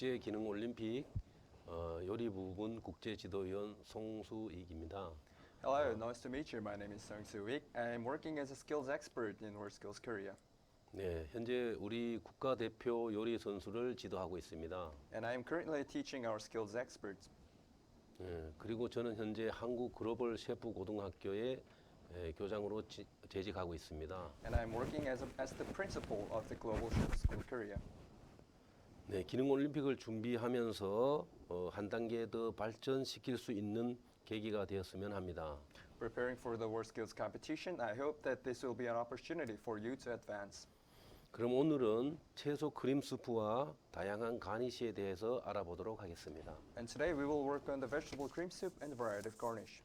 국제기능올림픽 요리부분 국제지도위원 송수익입니다. Hello, nice to meet you. My name is Sung Soo Ik. I'm working as a skills expert in WorldSkills Korea. 네, 현재 우리 국가대표 요리 선수를 지도하고 있습니다. And I am currently teaching our skills experts. 그리고 저는 현재 한국 글로벌 셰프 고등학교의 교장으로 재직하고 있습니다. And I'm working as the principal of the Global Chef School Korea. 네, 기능올림픽을 준비하면서 한 단계 더 발전시킬 수 있는 계기가 되었으면 합니다. Preparing for the WorldSkills competition, I hope that this will be an opportunity for you to advance. 그럼 오늘은 채소 크림 수프와 다양한 가니쉬에 대해서 알아보도록 하겠습니다. And today we will work on the vegetable cream soup and variety of garnish.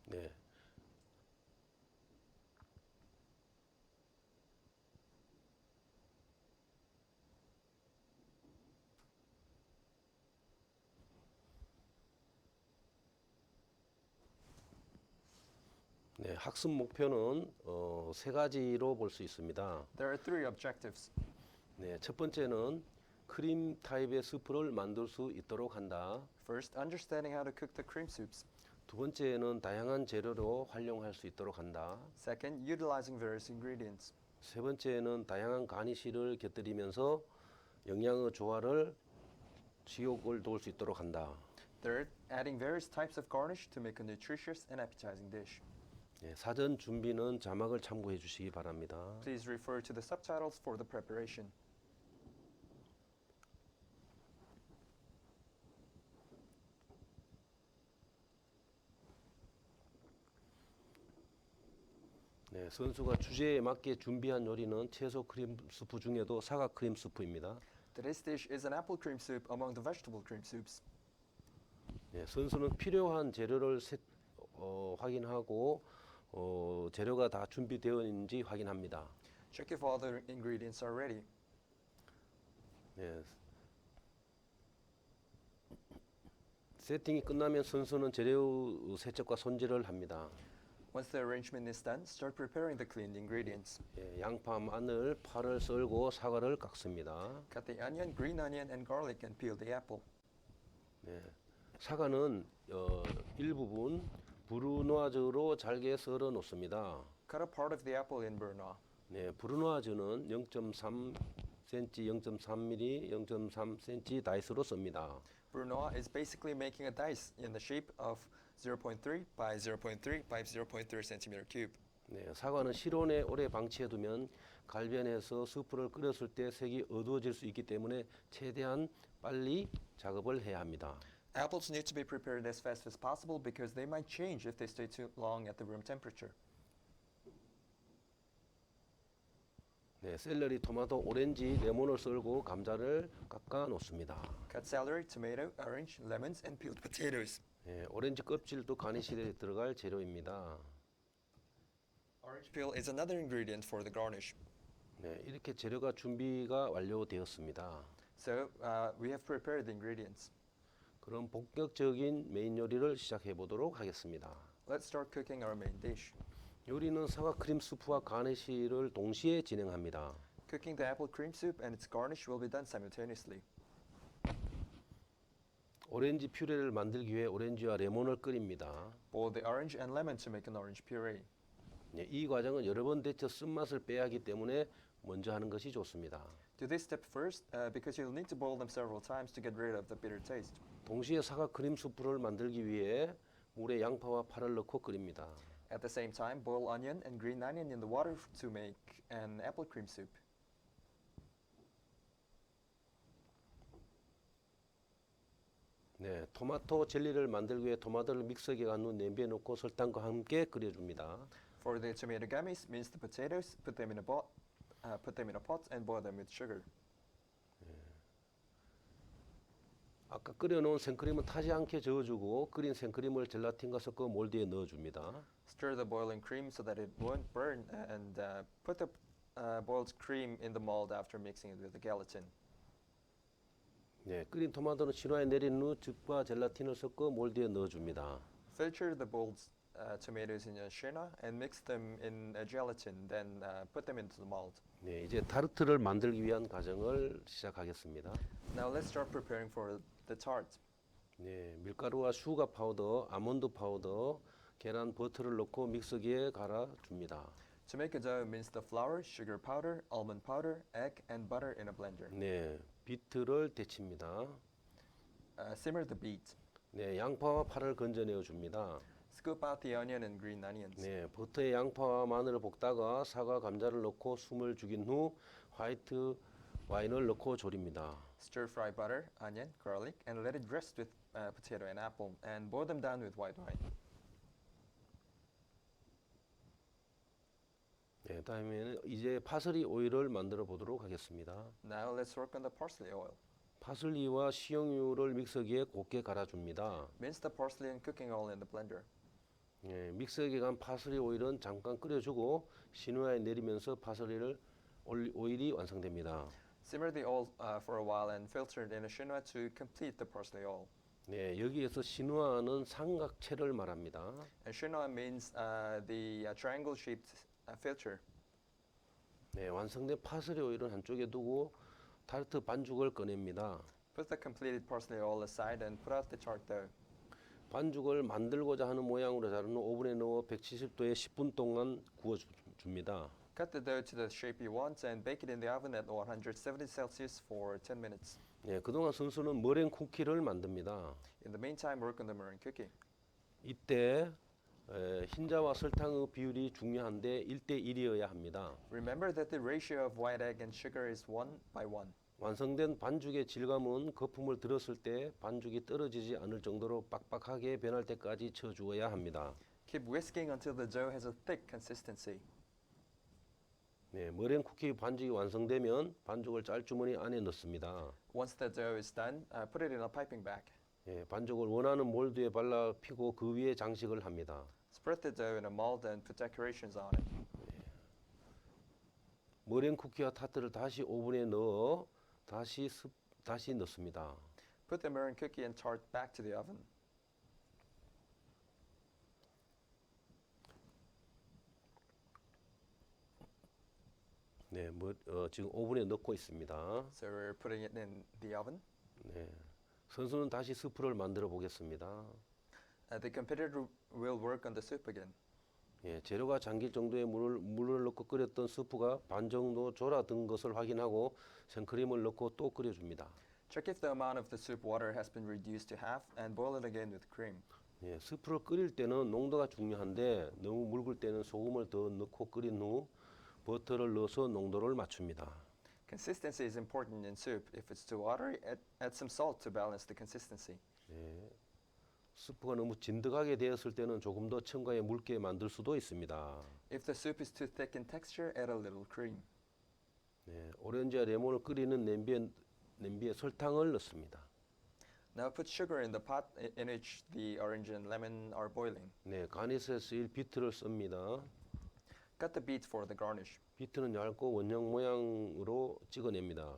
네. 네, 학습 목표는 세 가지로 볼 수 있습니다. There are three objectives. 네, 첫 번째는 크림 타입의 스프를 만들 수 있도록 한다. First, understanding how to cook the cream soups. 두 번째는 다양한 재료로 활용할 수 있도록 한다. Second, utilizing various ingredients. 세 번째는 다양한 가니쉬를 곁들이면서 영양의 조화를 지옥을 도울 수 있도록 한다. Third, adding various types of garnish to make a nutritious and appetizing dish. 네, 사전 준비는 자막을 참고해 주시기 바랍니다. Please refer to the subtitles for the preparation. 네, 선수가 주제에 맞게 준비한 요리는 채소 크림 수프 중에도 사과 크림 수프입니다. Today's dish is an apple cream soup among the vegetable cream soups. 네, 선수는 필요한 재료를 확인하고 재료가 다 준비되어 있는지 확인합니다. Check if all the ingredients are ready. 네. 세팅이 끝나면 선수는 재료 세척과 손질을 합니다. Once the arrangement is done, start preparing the cleaned ingredients. 예, 양파, 마늘, 파를 썰고 사과를 깎습니다. Cut the onion, green onion, and garlic and peel the apple. 네, 사과는 일부분 브루노아즈로 잘게 썰어 놓습니다. Cut a part of the apple in Brunoise. 네, 브루노아즈는 0.3cm, 0.3mm, 0.3cm 다이스로 씁니다. Brunoise is basically making a dice in the shape of 0.3 by 0.3 by 0.3 centimeter cube. 네, 사과는 실온에 오래 방치해 두면 갈변해서 스프를 끓였을 때 색이 어두워질 수 있기 때문에 최대한 빨리 작업을 해야 합니다. Apples need to be prepared as fast as possible because they might change if they stay too long at the room temperature. 네, 샐러리, 토마토, 오렌지, 레몬을 썰고 감자를 깎아 놓습니다. Cut celery, tomato, orange, lemons, and peeled potatoes. 네, 오렌지 껍질도 가니쉬에 들어갈 재료입니다. Orange peel is another ingredient for the garnish. 네, 이렇게 재료가 준비가 완료되었습니다. So we have prepared the ingredients. 그럼 본격적인 메인 요리를 시작해 보도록 하겠습니다. Let's start cooking our main dish. 요리는 사과 크림 수프와 가니쉬를 동시에 진행합니다. Cooking the apple cream soup and its garnish will be done simultaneously. 오렌지 퓨레를 만들기 위해 오렌지와 레몬을 끓입니다. Boil the orange and lemon to make an orange puree. 네, 이 과정은 여러 번 데쳐 쓴맛을 빼야 하기 때문에 먼저 하는 것이 좋습니다. Do this step first because you'll need to boil them several times to get rid of the bitter taste. 동시에 사과 크림 수프를 만들기 위해 물에 양파와 파를 넣고 끓입니다. At the same time, boil onion and green onion in the water to make an apple cream soup. 네, 토마토 젤리를 만들기 위해 토마토를 믹서기에 간 후 냄비에 넣고 설탕과 함께 끓여줍니다. For the tomato gummies, mince the potatoes, put them in a pot, and boil them with sugar. 아까 끓여놓은 생크림은 타지 않게 저어주고 끓인 생크림을 젤라틴과 섞어 몰드에 넣어줍니다. Stir the boiling cream so that it won't burn, and put the boiled cream in the mold after mixing it with the gelatin. 네, 끓인 토마토는 신화에 내린 후 즙과 젤라틴을 섞어 몰드에 넣어줍니다. Filter the boiled tomatoes in a shina and mix them in a gelatin, then put them into the mold. 네, 이제 타르트를 만들기 위한 과정을 시작하겠습니다. Now let's start preparing for the tart. 네, 밀가루와 슈가 파우더, 아몬드 파우더, 계란, 버터를 넣고 믹서기에 갈아 줍니다. To make a dough, mince the flour, sugar powder, almond powder, egg, and butter in a blender. 네, 비트를 데칩니다. Simmer the beet. 네, 양파와 파를 건져내어 줍니다. Scoop out the onion and green onions. 네, 버터에 양파와 마늘을 볶다가 사과, 감자를 넣고 숨을 죽인 후 화이트 와인을 넣고 졸입니다. Stir fry butter, onion, garlic, and let it rest with potato and apple, and boil them down with white wine. 네, 다음에는 이제 파슬리 오일을 만들어 보도록 하겠습니다. Now let's work on the parsley oil. 파슬리와 식용유를 믹서기에 곱게 갈아줍니다. Mince the parsley and cooking oil in the blender. 예, 믹서기에 간 파슬리 오일은 잠깐 끓여주고 신호에 내리면서 파슬리를 오일이 완성됩니다. Simmer the oil for a while and filter it in a chinois to complete the parsley oil. 네, 여기에서 신호아는 삼각체를 말합니다. And chinois means the triangle-shaped filter. 네, 완성된 파슬리 오일은 한쪽에 두고 타르트 반죽을 꺼냅니다. Put the completed parsley oil aside and put out the tart dough. 반죽을 만들고자 하는 모양으로 자른 후 오븐에 넣어 170도에 10분 동안 구워 줍니다. Cut the dough to the shape you want and bake it in the oven at 170 Celsius for 10 minutes. 네, 그동안 선수는 머랭 쿠키를 만듭니다. In the meantime, work on the meringue cookie. 이때 흰자와 설탕의 비율이 중요한데 1대1이어야 합니다. Remember that the ratio of white egg and sugar is 1:1. 완성된 반죽의 질감은 거품을 들었을 때 반죽이 떨어지지 않을 정도로 빡빡하게 변할 때까지 쳐주어야 합니다. Keep whisking until the dough has a thick consistency. 네, 머랭 쿠키 반죽이 완성되면 반죽을 짤주머니 안에 넣습니다. Once the dough is done, put it in a piping bag. 네, 반죽을 원하는 몰드에 발라 피고 그 위에 장식을 합니다. Spread the dough in a mold and put decorations on it. 머랭 쿠키와 타르트를 다시 오븐에 넣어 다시 넣습니다. Put the meringue cookie and tart back to the oven. 네, 지금 오븐에 넣고 있습니다. So we're putting it in the oven. 네, 선수는 다시 스프를 만들어 보겠습니다. The competitor will work on the soup again. 예, 재료가 잠길 정도의 물을 넣고 끓였던 스프가 반 정도 졸아든 것을 확인하고 생크림을 넣고 또 끓여줍니다. Check if the amount of the soup water has been reduced to half and boil it again with cream. 예, 스프를 끓일 때는 농도가 중요한데 너무 묽을 때는 소금을 더 넣고 끓인 후 버터를 넣어서 농도를 맞춥니다. Consistency is important in soup. If it's too watery, add some salt to balance the consistency. 예, 스프가 너무 진득하게 되었을 때는 조금 더 첨가해 묽게 만들 수도 있습니다. If the soup is too thick in texture, add a little cream. 네, 오렌지와 레몬을 끓이는 냄비에 설탕을 넣습니다. Now put sugar in the pot in which the orange and lemon are boiling. 네, 가니스에 쓰일 비트를 씁니다. Cut the beet for the garnish. 비트는 얇고 원형 모양으로 찍어냅니다.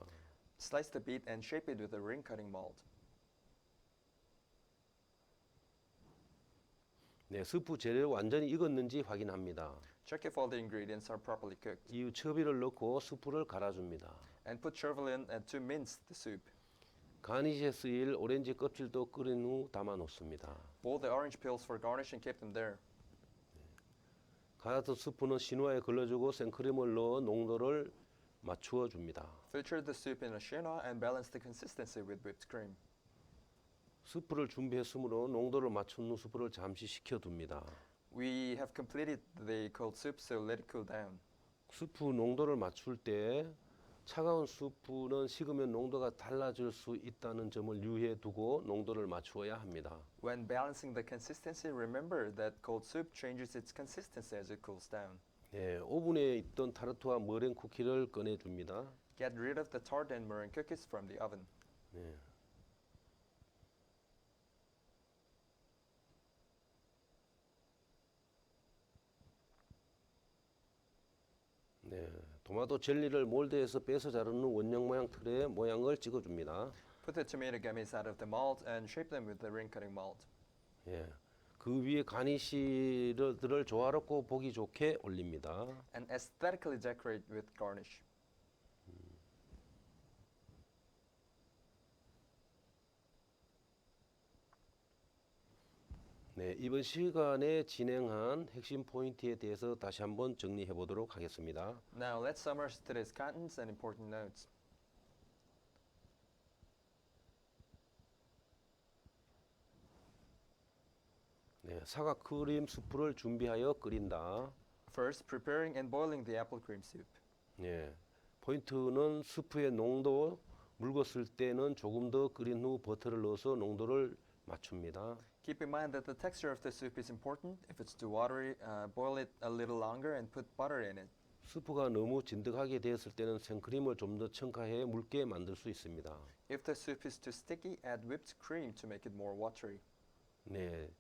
Slice the beet and shape it with a ring cutting mold. 네, 스프 재료 완전히 익었는지 확인합니다. Check if all the ingredients are properly cooked. 이후 처비를 넣고 스프를 갈아줍니다. And put chervil in and to mince the soup. 가니시에 쓰일 오렌지 껍질도 끓인 후 담아 놓습니다. Boil the orange peels for garnish and keep them there. 갈아둔 스프는 신호에 걸러주고 생크림을 넣어 농도를 맞추어 줍니다. Filter the soup in a chinois and balance the consistency with whipped cream. 스프를 준비했으므로 농도를 맞춘 후 스프를 잠시 식혀둡니다. We have completed the cold soup, so let it cool down. 스프 농도를 맞출 때 차가운 스프는 식으면 농도가 달라질 수 있다는 점을 유의해 두고 농도를 맞추어야 합니다. When balancing the consistency, remember that cold soup changes its consistency as it cools down. 네, 오븐에 있던 타르트와 머랭 쿠키를 꺼내줍니다. Get rid of the tart and meringue cookies from the oven. 네. 네, 토마토 젤리를 몰드에서 빼서 자른 후 원형 모양 틀에 모양을 찍어줍니다. Put the tomato gummies out of the mold and shape them with the ring cutting mold. 예, 그 위에 가니쉬들을 조화롭고 보기 좋게 올립니다. and aesthetically decorate with garnish. 네, 이번 시간에 진행한 핵심 포인트에 대해서 다시 한번 정리해 보도록 하겠습니다. Now let's summarize today's contents and important notes. 네, 사과 크림 수프를 준비하여 끓인다. First, preparing and boiling the apple cream soup. 네, 포인트는 스프의 농도, 묽었을 때는 조금 더 끓인 후 버터를 넣어서 농도를 맞춥니다. Keep in mind that the texture of the soup is important. If it's too watery, boil it a little longer and put butter in it. 스프가 너무 진득하게 되었을 때는 생크림을 좀 더 첨가해 묽게 만들 수 있습니다. If the soup is too sticky, add whipped cream to make it more watery. 네,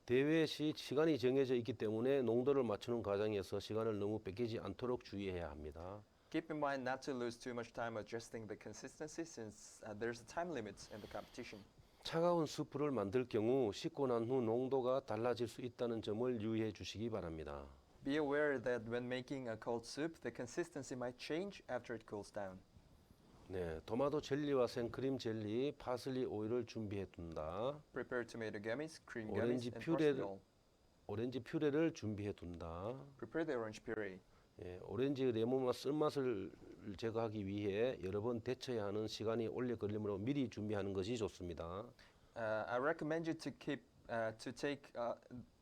대회 시 시간이 정해져 있기 때문에 농도를 맞추는 과정에서 시간을 너무 뺏기지 않도록 주의해야 합니다. Keep in mind not to lose too much time adjusting the consistency since there's a time limit in the competition. 차가운 수프를 만들 경우 식고 난 후 농도가 달라질 수 있다는 점을 유의해 주시기 바랍니다. Be aware that when making a cold soup, the consistency might change after it cools down. 네, 토마토 젤리와 생크림 젤리, 파슬리 오일을 준비해 둔다. Prepare tomato gummies, cream 오렌지 gummies, and 퓨레- parsley oil. 오렌지 퓨레를 준비해 둔다. Prepare the orange puree. 예, 오렌지 레몬맛 쓴맛을 제거하기 위해 여러 번 데쳐야 하는 시간이 오래 걸리므로 미리 준비하는 것이 좋습니다. I recommend you to keep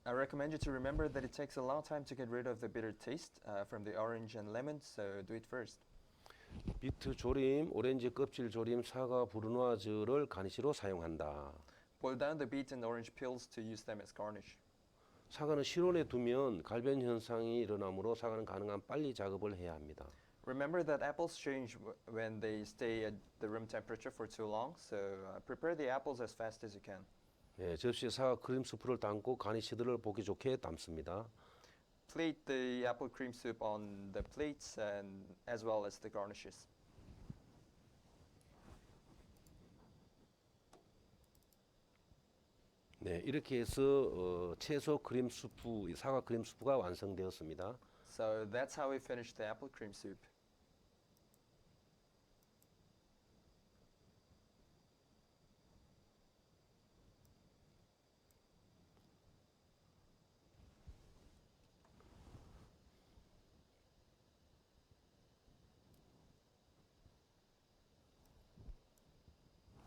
I recommend you to remember that it takes a long time to get rid of the bitter taste from the orange and lemon, so do it first. 비트 조림, 오렌지 껍질 조림, 사과 브루노아즈를 가니쉬로 사용한다. Boil down the beet and orange peels to use them as garnish. 사과는 실온에 두면 갈변 현상이 일어나므로 사과는 가능한 빨리 작업을 해야 합니다. Remember that apples change when they stay at the room temperature for too long, so prepare the apples as fast as you can. 예, 접시에 사과 크림 수프를 담고 가니쉬들을 보기 좋게 담습니다. Plate the apple cream soup on the plates and as well as the garnishes. 네, 이렇게 해서 채소 크림 수프, 사과 크림 수프가 완성되었습니다. So that's how we finished the apple cream soup.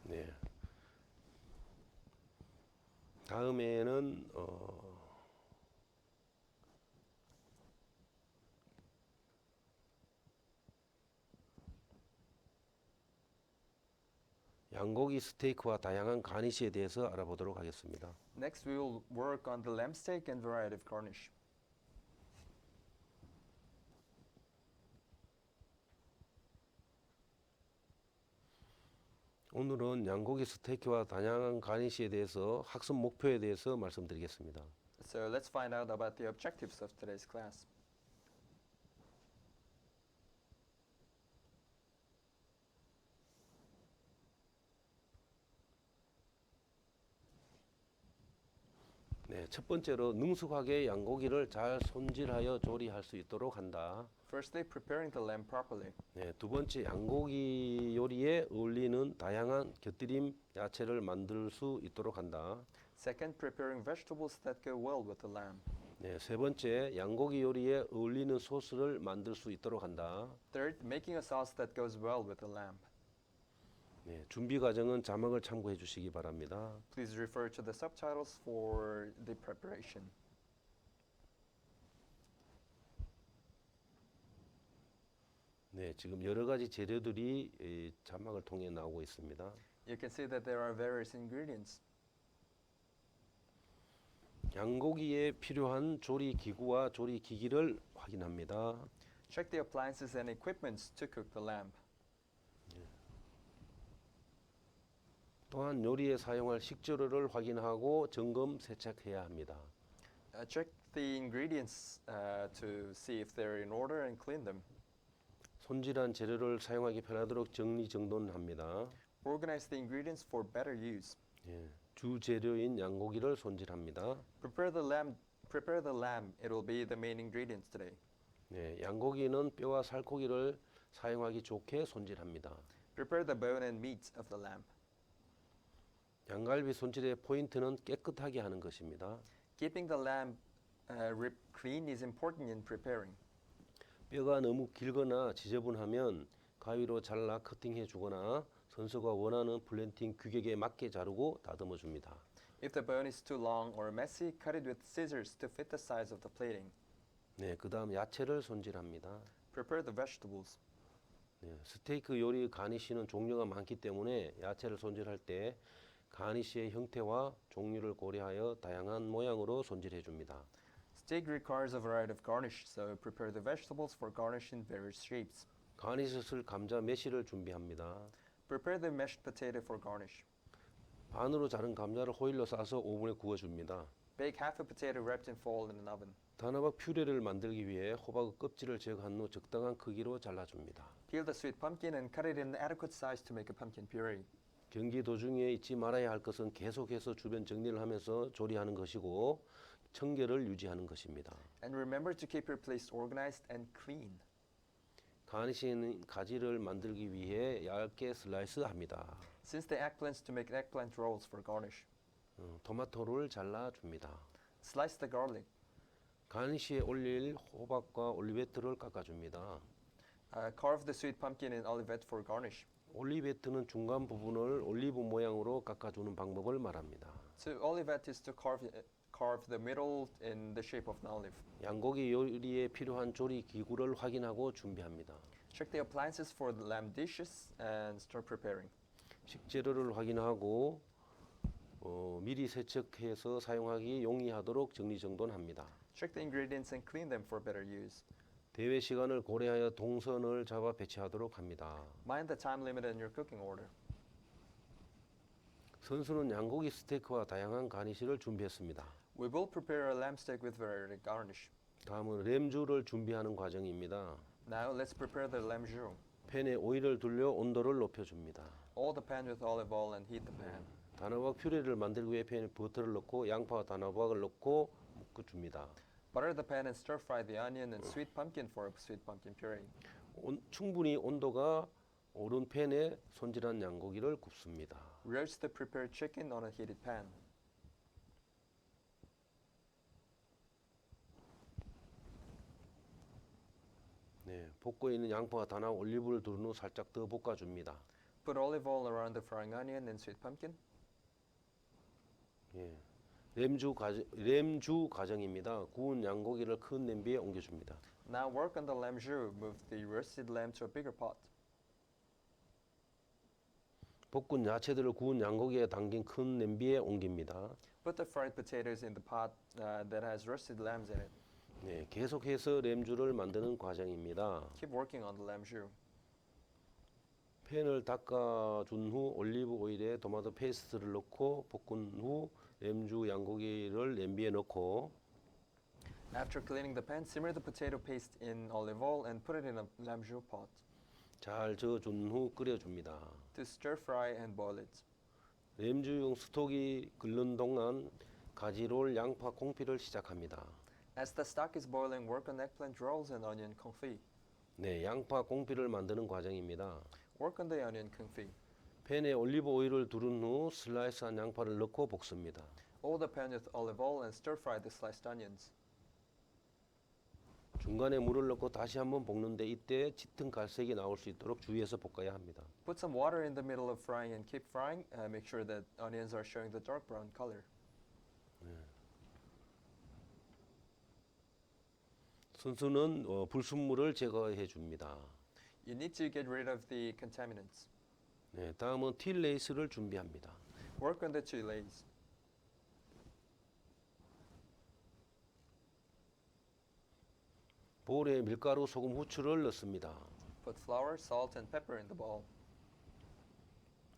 네. 다음에는 양고기 스테이크와 다양한 가니쉬에 대해서 알아보도록 하겠습니다. Next, we will work on the lamb steak and variety of garnish. 오늘은 양고기 스테이크와 다양한 가니쉬에 대해서 학습 목표에 대해서 말씀드리겠습니다. So let's find out about the objectives of today's class. 네, 첫 번째로 능숙하게 양고기를 잘 손질하여 조리할 수 있도록 한다. Firstly, preparing the lamb properly. 네, 두 번째 양고기 요리에 어울리는 다양한 곁들임 야채를 만들 수 있도록 한다. Second, preparing vegetables that go well with the lamb. 네, 세 번째 양고기 요리에 어울리는 소스를 만들 수 있도록 한다. Third, making a sauce that goes well with the lamb. 네, 준비 과정은 자막을 참고해 주시기 바랍니다. Please refer to the subtitles for the preparation. 네, 지금 여러 가지 재료들이 이 자막을 통해 나오고 있습니다. You can see that there are various ingredients. 양고기에 필요한 조리 기구와 조리 기기를 확인합니다. Check the appliances and equipments to cook the lamb. 또한 요리에 사용할 식재료를 확인하고 점검 세척해야 합니다. Check the ingredients to see if they're in order and clean them. 손질한 재료를 사용하기 편하도록 정리정돈합니다. Organize the ingredients for better use. 예. 주 재료인 양고기를 손질합니다. Prepare the lamb. Prepare the lamb. It will be the main ingredients today. 네, 양고기는 뼈와 살코기를 사용하기 좋게 손질합니다. Prepare the bone and meat of the lamb. 양갈비 손질의 포인트는 깨끗하게 하는 것입니다. Keeping the lamb rib clean is important in preparing. 뼈가 너무 길거나 지저분하면 가위로 잘라 커팅해 주거나 선수가 원하는 플랜팅 규격에 맞게 자르고 다듬어 줍니다. If the bone is too long or messy, cut it with scissors to fit the size of the plating. 네, 그다음 야채를 손질합니다. Prepare the vegetables. 네, 스테이크 요리 가니쉬는 종류가 많기 때문에 야채를 손질할 때 가니쉬의 형태와 종류를 고려하여 다양한 모양으로 손질해 줍니다. Steak requires a variety of garnish, so prepare the vegetables for garnish in various shapes. 가니쉬를 감자 매실을 준비합니다. Prepare the mashed potato for garnish. 반으로 자른 감자를 호일로 싸서 오븐에 구워 줍니다. Bake half a potato wrapped in foil in an oven. 단호박 퓨레를 만들기 위해 호박의 껍질을 제거한 후 적당한 크기로 잘라줍니다. Peel the sweet pumpkin and cut it in adequate size to make a pumpkin puree. 경기 도중에 잊지 말아야 할 것은 계속해서 주변 정리를 하면서 조리하는 것이고 청결을 유지하는 것입니다. And remember to keep your place organized and clean. 가니쉬는 가지를 만들기 위해 얇게 슬라이스합니다. Since the eggplants to make eggplant rolls for garnish. 토마토를 잘라줍니다. Slice the garlic. 가니쉬에 올릴 호박과 올리브유를 깎아줍니다. Carve the sweet pumpkin in olivette for garnish. 올리브유는 중간 부분을 올리브 모양으로 깎아주는 방법을 말합니다. So olivette is to carve the middle in the shape of an olive. 양고기 요리에 필요한 조리 기구를 확인하고 준비합니다. Check the appliances for the lamb dishes and start preparing. 식재료를 확인하고 미리 세척해서 사용하기 용이하도록 정리정돈합니다. Check the ingredients and clean them for better use. 대회 시간을 고려하여 동선을 잡아 배치하도록 합니다. Mind the time limit in your cooking order. 선수는 양고기 스테이크와 다양한 가니쉬를 준비했습니다. We will prepare a lamb steak with variety garnish. 다음은 램주를 준비하는 과정입니다. Now let's prepare the lamb jus. 팬에 오일을 둘려 온도를 높여줍니다. Oil the pan with olive oil and heat the pan. 단호박 퓨레를 만들기 위해 팬에 버터를 넣고 양파와 단호박을 넣고 볶아줍니다. Butter the pan and stir fry the onion and sweet pumpkin for a sweet pumpkin puree. 충분히 온도가 오른 팬에 손질한 양고기를 굽습니다. Roast the prepared chicken on a heated pan. 네, 볶고 있는 양파와 단호박 올리브를 두른 후 살짝 더 볶아줍니다. Put olive oil around the frying onion and sweet pumpkin. 예, 램주 과정입니다. 구운 양고기를 큰 냄비에 옮겨줍니다. Now work on the lamb jus. Move the roasted lamb to a bigger pot. 볶은 야채들을 구운 양고기에 담긴 큰 냄비에 옮깁니다. Put the fried potatoes in the pot that has roasted lambs in it. 네, 계속해서 램주를 만드는 과정입니다. Keep working on the lamb jus. 팬을 닦아준 후 올리브 오일에 토마토 페이스트를 넣고 볶은 후 램주 양고기를 냄비에 넣고 After cleaning the pan, simmer the potato paste in olive oil and put it in a lamb jus pot. 잘 저어준 후 끓여줍니다. To stir fry and boil it. 램주용 스톡이 끓는 동안 가지롤 양파 콩피를 시작합니다. As the stock is boiling, work on eggplant rolls and onion confit. 네, 양파 콩피를 만드는 과정입니다. Work on the onion confit. 팬에 올리브 오일을 두른 후 슬라이스한 양파를 넣고 볶습니다. Oil the pan with olive oil and stir fry the sliced onions. 중간에 물을 넣고 다시 한번 볶는데 이때 짙은 갈색이 나올 수 있도록 주의해서 볶아야 합니다. Put some water in the middle of frying and keep frying. Make sure that onions are showing the dark brown color. 선수는 불순물을 제거해 줍니다. You need to get rid of the contaminants. 네, 다음은 틸레이스를 준비합니다. Work on the chiles. 볼에 밀가루, 소금, 후추를 넣습니다. Put flour, salt, and pepper in the bowl.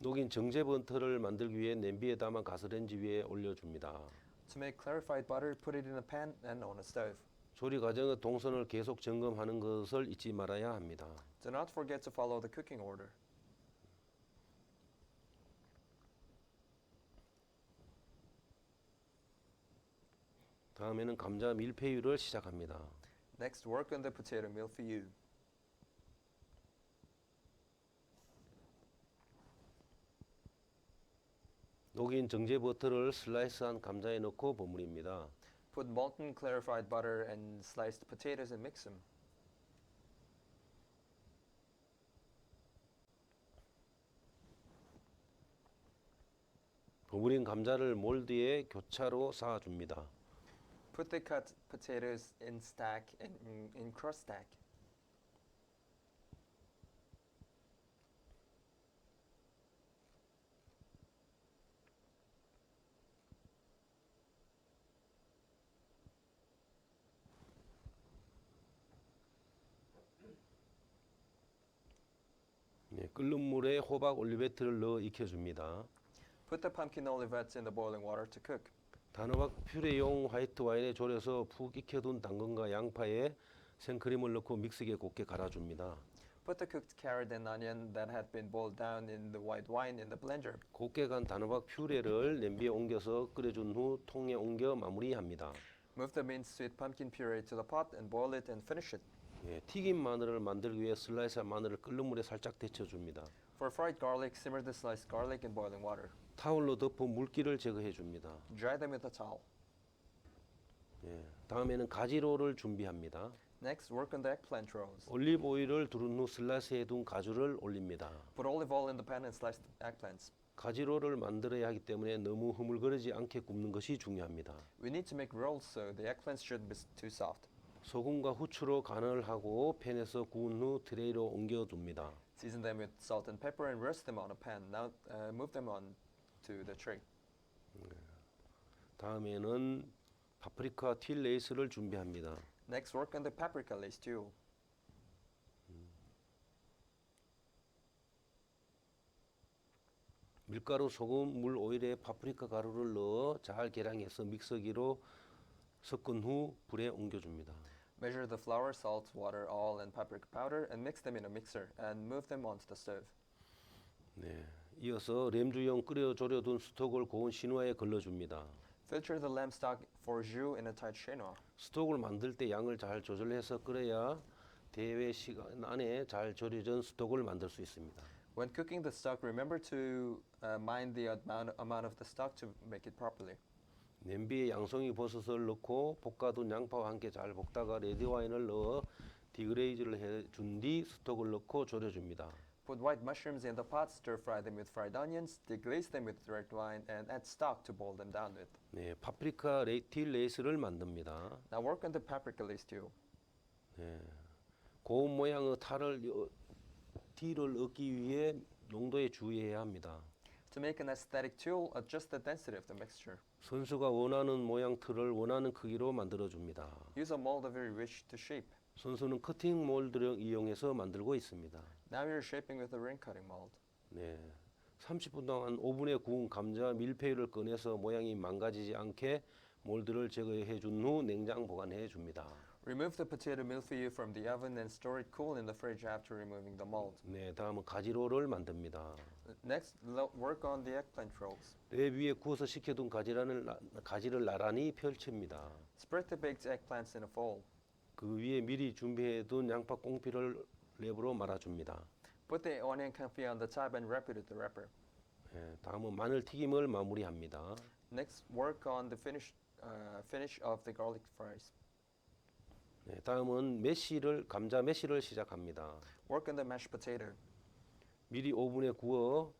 녹인 정제 버터를 만들기 위해 냄비에 담아 가스레인지 위에 올려줍니다. To make clarified butter, put it in a pan and on a stove. 조리 과정의 동선을 계속 점검하는 것을 잊지 말아야 합니다. Do not forget to follow the cooking order. 다음에는 감자 밀푀유를 시작합니다. Next, work on the potato milfeu. 녹인 정제 버터를 슬라이스한 감자에 넣고 버무립니다. Put molten clarified butter and sliced potatoes and mix them. 버무린 감자를 몰드에 교차로 쌓아줍니다. Put the cut potatoes in stack in cross stack. 네, 끓는 물에 호박 올리베트를 넣어 익혀줍니다. Put the pumpkin olivettes in the boiling water to cook. 단호박 퓨레용 화이트 와인에 졸여서 푹 익혀둔 당근과 양파에 생크림을 넣고 믹스기에 곱게 갈아줍니다. Put the cooked carrot and onion that had been boiled down in the white wine in the blender. 곱게 간 단호박 퓨레를 냄비에 옮겨서 끓여준 후 통에 옮겨 마무리합니다. Move the minced sweet pumpkin puree to the pot and boil it and finish it. 예, 튀김 마늘을 만들기 위해 슬라이스한 마늘을 끓는 물에 살짝 데쳐줍니다. For fried garlic, simmer the sliced garlic in boiling water. 타올로 덮어 물기를 제거해 줍니다. Dry them with a towel. 예, 다음에는 가지로를 준비합니다. Next, work on the eggplant rolls. 올리브 오일을 두른 후 슬라이스해 둔 가주를 올립니다. Put olive oil in the pan and sliced eggplants. 가지로를 만들어야 하기 때문에 너무 흐물거리지 않게 굽는 것이 중요합니다. We need to make rolls so the eggplants shouldn't be too soft. 소금과 후추로 간을 하고 팬에서 구운 후 트레이로 옮겨둡니다. Season them with salt and pepper and roast them on a pan. Now move them on to the tray. 다음에는 파프리카 틸 레이스를 준비합니다. Next, work on the paprika lace too. 밀가루, 소금, 물, 오일에 파프리카 가루를 넣어 잘 계량해서 믹서기로 섞은 후 불에 옮겨줍니다. Measure the flour, salt, water, all, and paprika powder and mix them in a mixer and move them onto the stove. 네, 이어서 램주용 끓여 졸여둔 스톡을 고운 시누아에 걸러줍니다. Filter the lamb stock for jus in a tight chenois. 스톡을 만들 때 양을 잘 조절해서 끓여야 대회 시간 안에 잘 졸여진 스톡을 만들 수 있습니다. When cooking the stock, remember to mind the amount of the stock to make it properly. 냄비에 양송이 버섯을 넣고 볶아둔 양파와 함께 잘 볶다가 레드와인을 넣어 디그레이즈를 해준 뒤 스톡을 넣고 졸여줍니다. Put white mushrooms in the pot, stir fry them with fried onions, deglaze them with red wine, and add stock to boil them down with. 네, 파프리카 틸 레이스를 만듭니다. Now work on the paprika lace too. 네, 고운 모양의 틸을 얻기 위해 농도에 주의해야 합니다. To make an aesthetic tulle, adjust the density of the mixture. 선수가 원하는 모양 틀을 원하는 크기로 만들어줍니다. Use a mold of your wish to shape. 선수는 커팅 몰드를 이용해서 만들고 있습니다. Now you're shaping with a ring cutting mold. 네, 30분 동안 오븐에 구운 감자 밀푀유를 꺼내서 모양이 망가지지 않게 몰드를 제거해 준 후 냉장 보관해 줍니다. Remove the potato milfeu from the oven and store it cool in the fridge after removing the mold. 네, 다음은 가지로를 만듭니다. Next, work on the eggplant rolls. 랩 위에 구워서 식혀둔 가지를 나란히 펼칩니다. Spread the baked eggplants in a fold. 그 위에 미리 준비해둔 양파 꽁피를 랩으로 말아줍니다. Put the onion confit on the top and wrap it with the wrapper. 네, 다음은 마늘 튀김을 마무리합니다. Next, work on the finish of the garlic fries. 네, 다음은 감자 매시를 시작합니다. Work on the mashed potato. 미리 오븐에 구워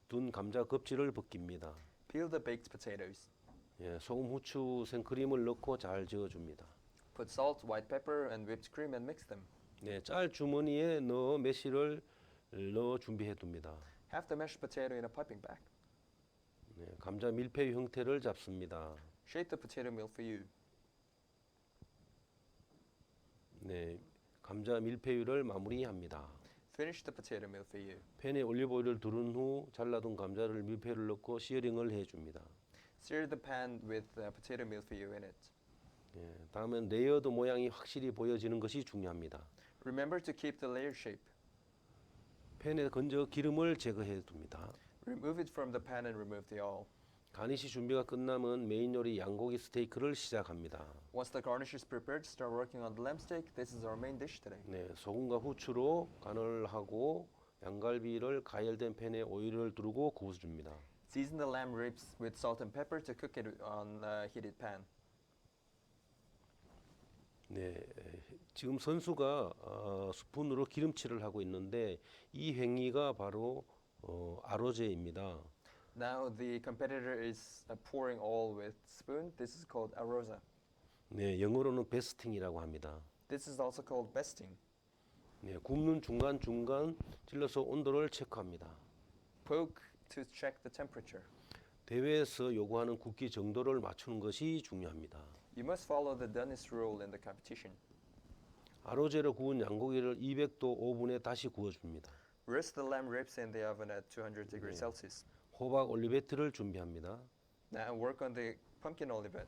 둔 감자 껍질을 벗깁니다. Peel the baked potatoes. 예, 소금, 후추, 생크림을 넣고 잘 저어줍니다. Put salt, white pepper, and whipped cream and mix them. 네, 짤 주머니에 넣어 매시를 넣어 준비해 둡니다. Have the mashed potato in a piping bag. 네, 감자 밀푀유 형태를 잡습니다. Shape the potato milfeu. 네, 감자 밀푀유를 마무리합니다. Finish the potato milfeu. 팬에 올리브 오일을 두른 후 잘라둔 감자를 밀푀유를 넣고 시어링을 해줍니다. Sear the pan with potato milfeu in it. 예, 다음은 레이어드 모양이 확실히 보여지는 것이 중요합니다. Remember to keep the layer shape. 팬에 건져 기름을 제거해 둡니다. Remove it from the pan and remove the oil. 가니시 준비가 끝나면 메인 요리 양고기 스테이크를 시작합니다. Once the garnish is prepared, start working on the lamb steak. This is our main dish today. 네, 소금과 후추로 간을 하고 양갈비를 가열된 팬에 오일을 두르고 구워줍니다. Season the lamb ribs with salt and pepper to cook it on a heated pan. 네, 지금 선수가 스푼으로 기름칠을 하고 있는데 이 행위가 바로 아로제입니다. Now the competitor is pouring oil with spoon. This is called arosa. 네, 영어로는 베스팅이라고 합니다. This is also called besting. 네, 굽는 중간 찔러서 온도를 체크합니다. Poke to check the temperature. 대회에서 요구하는 굽기 정도를 맞추는 것이 중요합니다. You must follow the doneness rule in the competition. 아로제로 구운 양고기를 200도 오븐에 다시 구워줍니다. Roast the lamb ribs in the oven at 200 degrees Celsius. 호박 올리베트를 준비합니다. Now work on the pumpkin olivet.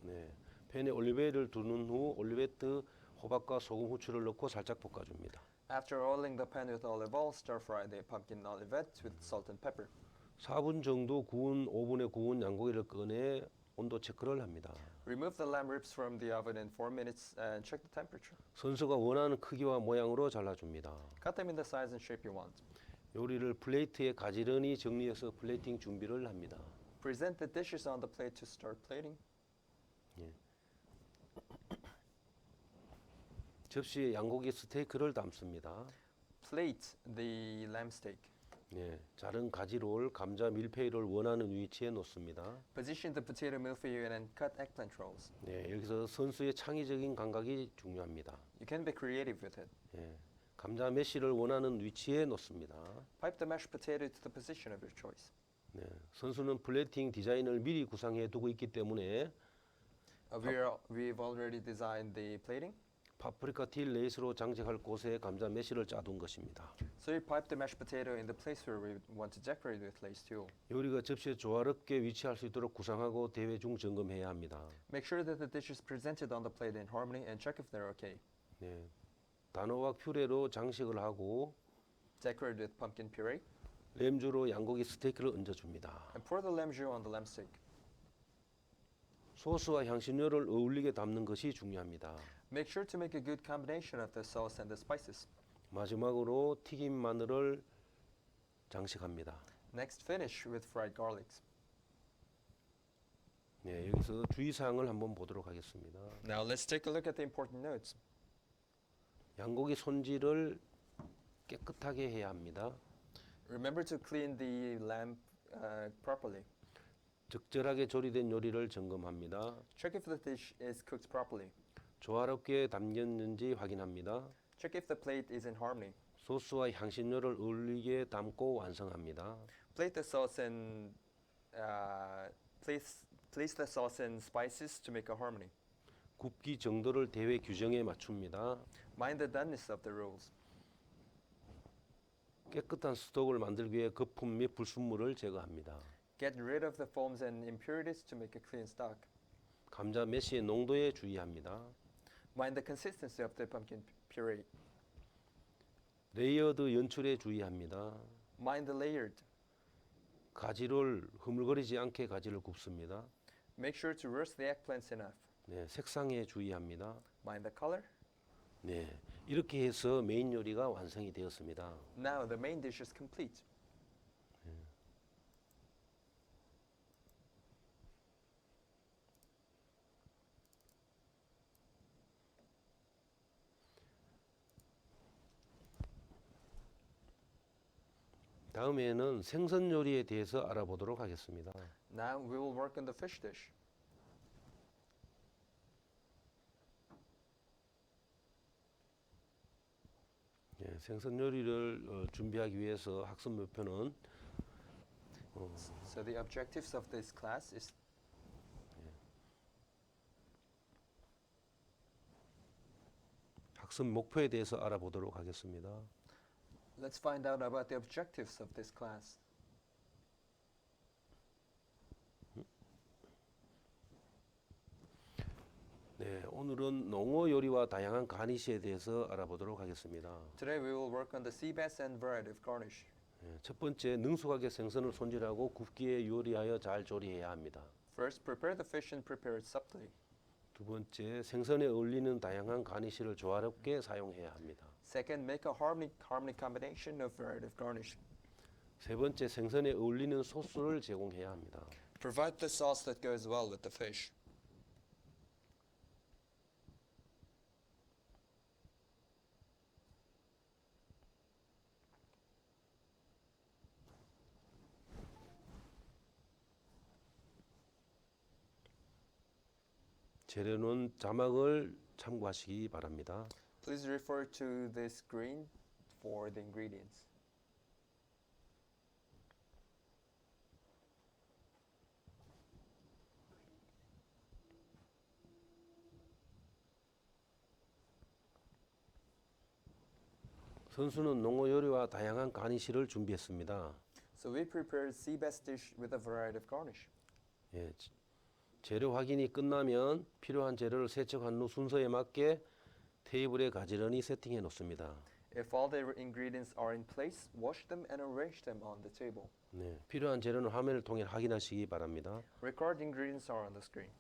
네, 팬에 올리브유를 두른 후 올리베트, 호박과 소금, 후추를 넣고 살짝 볶아줍니다. After oiling the pan with olive oil, stir fry the pumpkin olivet with salt and pepper. 4분 정도 구운 오븐에 구운 양고기를 꺼내 온도 체크를 합니다. Remove the lamb ribs from the oven in 4 minutes and check the temperature. 선수가 원하는 크기와 모양으로 잘라줍니다. Cut them in the size and shape you want. 요리를 플레이트에 가지런히 정리해서 플레이팅 준비를 합니다. Present the dishes on the plate to start plating. 접시에 양고기 스테이크를 담습니다. Plate the lamb steak. 네, 자른 가지롤, 감자 밀푀유를 원하는 위치에 놓습니다. Position the potato millefeuille and cut eggplant rolls. 네, 여기서 선수의 창의적인 감각이 중요합니다. You can be creative with it. 네, 감자 메쉬를 원하는 위치에 놓습니다. Pipe the mashed potato to the position of your choice. 네, 선수는 플레이팅 디자인을 미리 구상해 두고 있기 때문에 We've already designed the plating. 파프리카 딜 레이스로 장식할 곳에 감자 메쉬를 짜둔 것입니다. So you pipe the mashed potato in the place where we want to decorate with lace tulle. 요리가 접시에 조화롭게 위치할 수 있도록 구상하고 대회 중 점검해야 합니다. Make sure that the dish is presented on the plate in harmony and check if they're okay. 네, 단호박 퓨레로 장식을 하고 Decorate with pumpkin puree 램주로 양고기 스테이크를 얹어줍니다. and pour the lamb jus on the lamb steak. 소스와 향신료를 어울리게 담는 것이 중요합니다. Make sure to make a good combination of the sauce and the spices. 마지막으로 튀김 마늘을 장식합니다. Next, finish with fried garlics. 네, 여기서 주의사항을 한번 보도록 하겠습니다. Now let's take a look at the important notes. 양고기 손질을 깨끗하게 해야 합니다. Remember to clean the lamb properly. 적절하게 조리된 요리를 점검합니다. Check if the dish is cooked properly. 조화롭게 담겼는지 확인합니다. Check if the plate is in harmony. 소스와 향신료를 어울리게 담고 완성합니다. Plate the sauce and place the sauce and spices to make a harmony. 굽기 정도를 대회 규정에 맞춥니다. Mind the doneness of the rules. 깨끗한 스톡을 만들기 위해 거품 및 불순물을 제거합니다. Get rid of the foams and impurities to make a clean stock. 감자 메쉬의 농도에 주의합니다. Mind the consistency of the pumpkin puree. 레이어드 연출에 주의합니다. Mind the layered. 가지를 흐물거리지 않게 가지를 굽습니다. Make sure to roast the eggplants enough. 네, 색상에 주의합니다. Mind the color. 네, 이렇게 해서 메인 요리가 완성이 되었습니다. Now the main dish is complete. 다음에는 생선 요리에 대해서 알아보도록 하겠습니다. Now we will work on the fish dish. 네, 생선 요리를 준비하기 위해서 학습 목표는 So the objectives of this class is 학습 목표에 대해서 알아보도록 하겠습니다. let's find out about the objectives of this class. 네, 오늘은 농어 요리와 다양한 가니시에 대해서 알아보도록 하겠습니다. Today we will work on the sea bass and variety of garnish. 첫 번째, 능숙하게 생선을 손질하고 굽기에 요리하여 잘 조리해야 합니다. First, prepare the fish and prepare it subtly. 두 번째, 생선에 어울리는 다양한 가니쉬를 조화롭게 사용해야 합니다. Second, make a harmony combination of variety of garnish. 세 번째, 생선에 어울리는 소스를 제공해야 합니다. Provide the sauce that goes well with the fish. 재료는 자막을 참고하시기 바랍니다. Please refer to the screen for the ingredients. 선수는 농어 요리와 다양한 가니쉬를 준비했습니다. So we prepared sea bass dish with a variety of garnish. 예, 재료 확인이 끝나면 필요한 재료를 세척한 후 순서에 맞게 테이블에 가지런히 세팅해 놓습니다. If all the ingredients are in place, wash them and arrange them on the table. 네, 필요한 재료는 화면을 통해 확인하시기 바랍니다. Record ingredients are on the screen.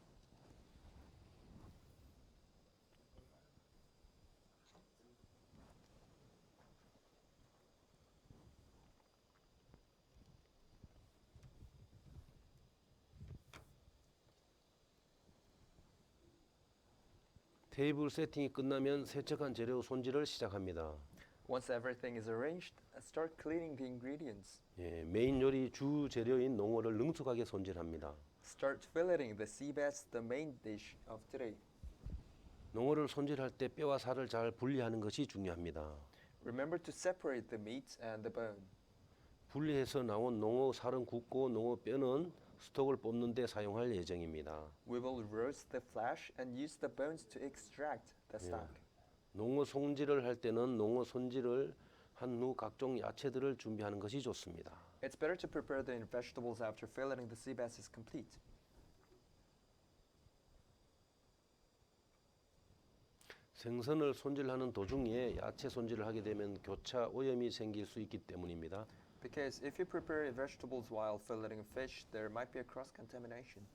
테이블 세팅이 끝나면 세척한 재료 손질을 시작합니다. Once everything is arranged, start cleaning the ingredients. 예, 메인 요리 주 재료인 농어를 능숙하게 손질합니다. Start filleting the sea bass, the main dish of today. 농어를 손질할 때 뼈와 살을 잘 분리하는 것이 중요합니다. Remember to separate the meat and the bone. 분리해서 나온 농어 살은 굽고 농어 뼈는 스톡을 뽑는 데 사용할 예정입니다. We will roast the flesh and use the bones to extract the stock. 농어 손질을 할 때는 농어 손질을 한 후 각종 야채들을 준비하는 것이 좋습니다. It's better to prepare the vegetables after filleting the sea bass is complete. 생선을 손질하는 도중에 야채 손질을 하게 되면 교차 오염이 생길 수 있기 때문입니다. Because if you prepare vegetables while filleting fish, there might be a cross-contamination.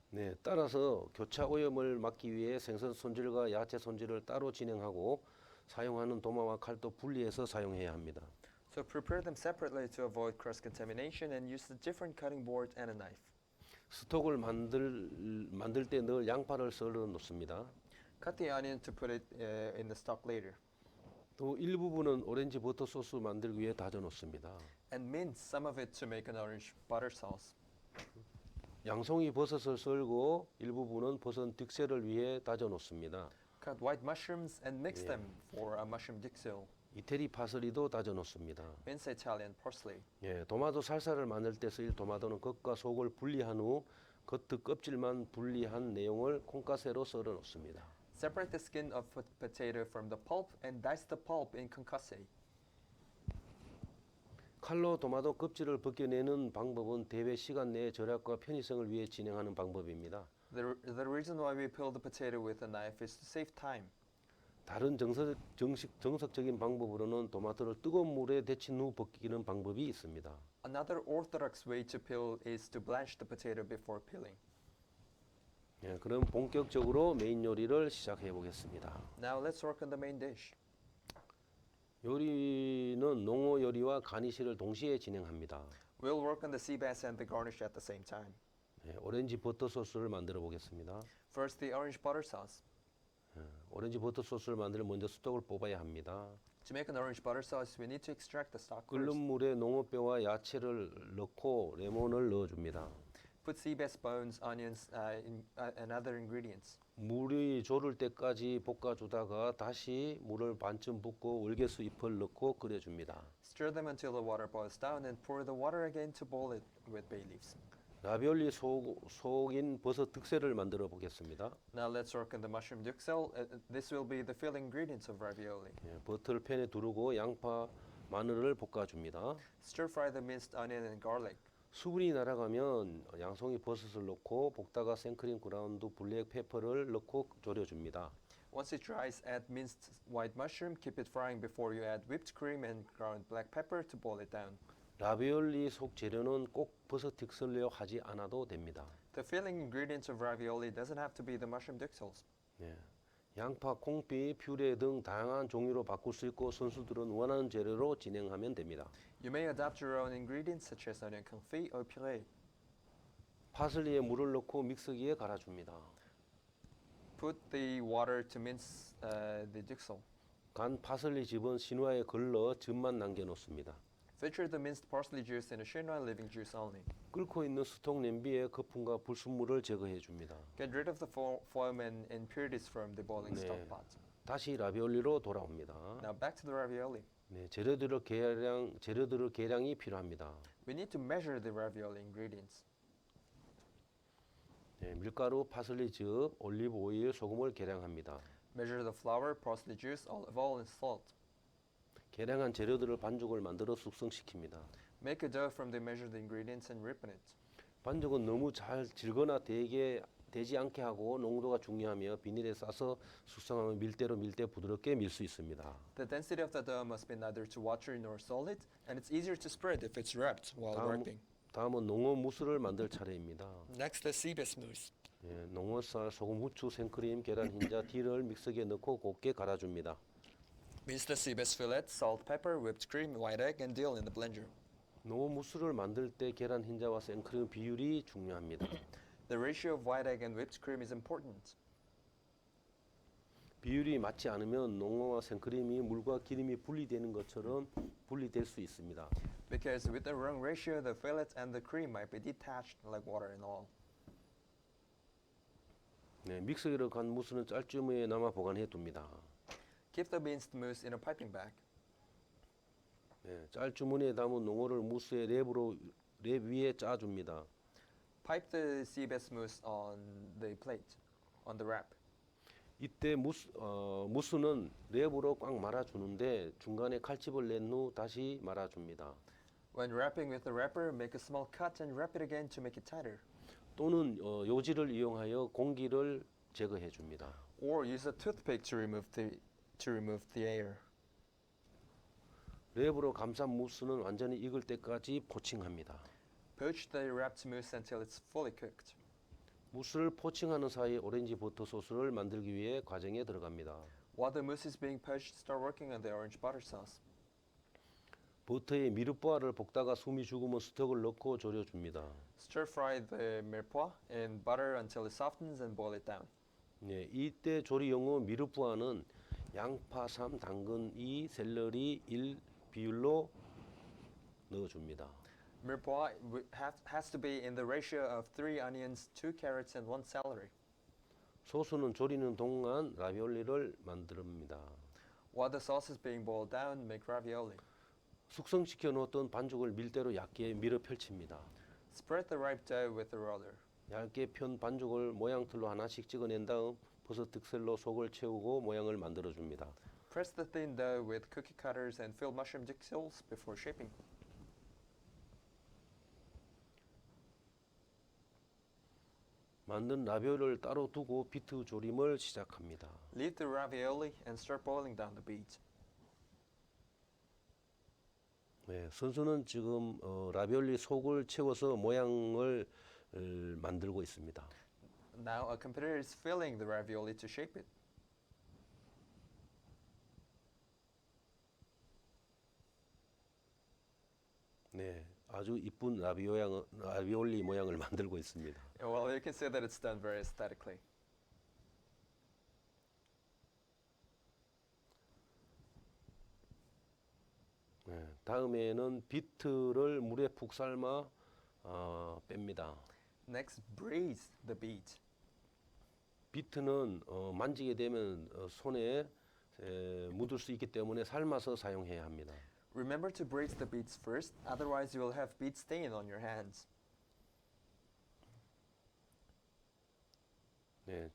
네, 따라서 교차 오염을 막기 위해 생선 손질과 야채 손질을 따로 진행하고 사용하는 도마와 칼도 분리해서 사용해야 합니다. So prepare them separately to avoid cross-contamination and use the different cutting board and a knife. 스톡을 만들 때 늘 양파를 썰어 놓습니다. Cut the onion to put it in the stock later. 또 일부분은 오렌지 버터 소스 만들기 위해 다져 놓습니다. And mince some of it to make an orange butter sauce. 양송이 버섯을 썰고 일부분은 버섯 득세를 위해 다져 놓습니다. Cut white mushrooms and mix them for a mushroom dixel. 이태리 파슬리도 다져 놓습니다. Mince Italian parsley. 예, 도마도 살사를 만들 때 쓰일 도마도는 겉과 속을 분리한 후 겉의 껍질만 분리한 내용을 콩가세로 썰어 놓습니다. Separate the skin of potato from the pulp and dice the pulp in concasse. 칼로 도마도 껍질을 벗겨내는 방법은 대회 시간 내의 절약과 편의성을 위해 진행하는 방법입니다. The reason why we peel the potato with a knife is to save time. 다른 정석적인 방법으로는 도마토를 뜨거운 물에 데친 후 벗기는 방법이 있습니다. Another orthodox way to peel is to blanch the potato before peeling. 예, 그럼 본격적으로 메인 요리를 시작해 보겠습니다. Now let's work on the main dish. 요리는 농어 요리와 가니쉬를 동시에 진행합니다. We'll work on the sea bass and the garnish at the same time. 예, 오렌지 버터 소스를 만들어 보겠습니다. First, the orange butter sauce. 오렌지 버터 소스를 만들면 먼저 스톡을 뽑아야 합니다. To make an orange butter sauce, we need to extract the stock 끓는 first. 물에 농어뼈와 야채를 넣고 레몬을 넣어줍니다. Put sea bass bones, onions, and other ingredients. 물이 조를 때까지 볶아주다가 다시 물을 반쯤 붓고 월계수 잎을 넣고 끓여줍니다. Stir them until the water boils down and pour the water again to boil it with bay leaves. 라비올리 속인 버섯 득세를 만들어 보겠습니다. Now let's work on the mushroom duxelle. This will be the filling ingredients of ravioli. 예, 버터를 팬에 두르고 양파, 마늘을 볶아줍니다. Stir fry the minced onion and garlic. 수분이 날아가면 양송이 버섯을 넣고 볶다가 생크림 그라운드 블랙 페퍼를 넣고 졸여줍니다. Once it dries, add minced white mushroom. Keep it frying before you add whipped cream and ground black pepper to boil it down. 라비올리 속 재료는 꼭 버섯 득슬려 하지 않아도 됩니다. The filling ingredients of ravioli doesn't have to be the mushroom duxels. 네. 양파, 콩비, 퓨레 등 다양한 종류로 바꿀 수 있고 선수들은 원하는 재료로 진행하면 됩니다. You may adapt your own ingredients such as onion confit or puree. 파슬리에 물을 넣고 믹서기에 갈아줍니다. Put the water to mince the duxel. 간 파슬리 즙은 신화에 걸러 즙만 남겨놓습니다. Filter the minced parsley juice in a chinois, leaving juice only. 끓고 있는 스톡 냄비에 거품과 불순물을 제거해 줍니다. Get rid of the foam and impurities from the boiling 네. stock pot. 다시 라비올리로 돌아옵니다. Now back to the ravioli. 네, 재료들의 계량이 필요합니다. We need to measure the ravioli ingredients. 네, 밀가루, 파슬리 즙, 올리브 오일, 소금을 계량합니다. Measure the flour, parsley juice, olive oil, and salt. 계량한 재료들을 반죽을 만들어 숙성시킵니다. Make a dough from the measured ingredients and ripen it. 반죽은 너무 잘 질거나 되지 않게 하고 농도가 중요하며 비닐에 싸서 숙성하면 밀대로 밀 때 부드럽게 밀 수 있습니다. The density of the dough must be neither too watery nor solid, and it's easier to spread if it's wrapped while wrapping. 다음은 농어 무스를 만들 차례입니다. Next, the seabass mousse. 예, 농어쌀, 소금, 후추, 생크림, 계란 흰자, 딜을 믹서기에 넣고 곱게 갈아줍니다. Mince the seabass fillet, salt, pepper, whipped cream, white egg, and dill in the blender. 농어 무스를 만들 때 계란 흰자와 생크림 비율이 중요합니다. The ratio of white egg and whipped cream is important. 비율이 맞지 않으면 농어와 생크림이 물과 기름이 분리되는 것처럼 분리될 수 있습니다. Because with the wrong ratio, the fillet and the cream might be detached like water and oil. 네, 믹서기로 간 무스는 짤주머니에 남아 보관해 둡니다. Keep the minced mousse in a piping bag. 네, 짤주머니에 담은 농어를 무스의 랩 위에 짜줍니다. Pipe the seabass mousse on the plate, on the wrap. 이때 무스는 랩으로 꽉 말아주는데 중간에 칼집을 낸 후 다시 말아줍니다. When wrapping with the wrapper, make a small cut and wrap it again to make it tighter. 또는 요지를 이용하여 공기를 제거해 줍니다. Or use a toothpick to remove the air. 랩으로 감싼 무스는 완전히 익을 때까지 포칭합니다. Poach the wrapped mousse until it's fully cooked. 무스를 포칭하는 사이 오렌지 버터 소스를 만들기 위해 과정에 들어갑니다. While the mousse is being poached, start working on the orange butter sauce. 버터에 미르포아를 볶다가 숨이 죽으면 스톡을 넣고 졸여줍니다. Stir fry the mirepoix in butter until it softens and boil it down. 네, 이때 조리용어 미르포아는 양파 3, 당근 2, 샐러리 1 비율로 넣어줍니다. Mirepoix has to be in the ratio of 3 onions, 2 carrots, and 1 celery. 소스는 조리는 동안 라비올리를 만듭니다. While the sauce is being boiled down, make ravioli. 숙성시켜 놓았던 반죽을 밀대로 얇게 밀어 펼칩니다. Spread the ripe dough with the roller. 얇게 편 반죽을 모양틀로 하나씩 찍어낸 다음 버섯 득셀로 속을 채우고 모양을 만들어 줍니다. Press the thin dough with cookie cutters and fill mushroom duxels before shaping. 만든 라비올리를 따로 두고 비트 조림을 시작합니다. Leave the ravioli and start boiling down the beet. 네, 선수는 지금 라비올리 속을 채워서 모양을 만들고 있습니다. Now a competitor is filling the ravioli to shape it. 네, 아주 이쁜 라비올리 모양을 만들고 있습니다. Well, you can say that it's done very aesthetically. 네, 다음에는 비트를 물에 푹 삶아 뺍니다. Next, braise the beet. 비트는 만지게 되면 손에 묻을 수 있기 때문에 삶아서 사용해야 합니다. Remember to braise the beets first, otherwise you will have beet stain on your hands. 네,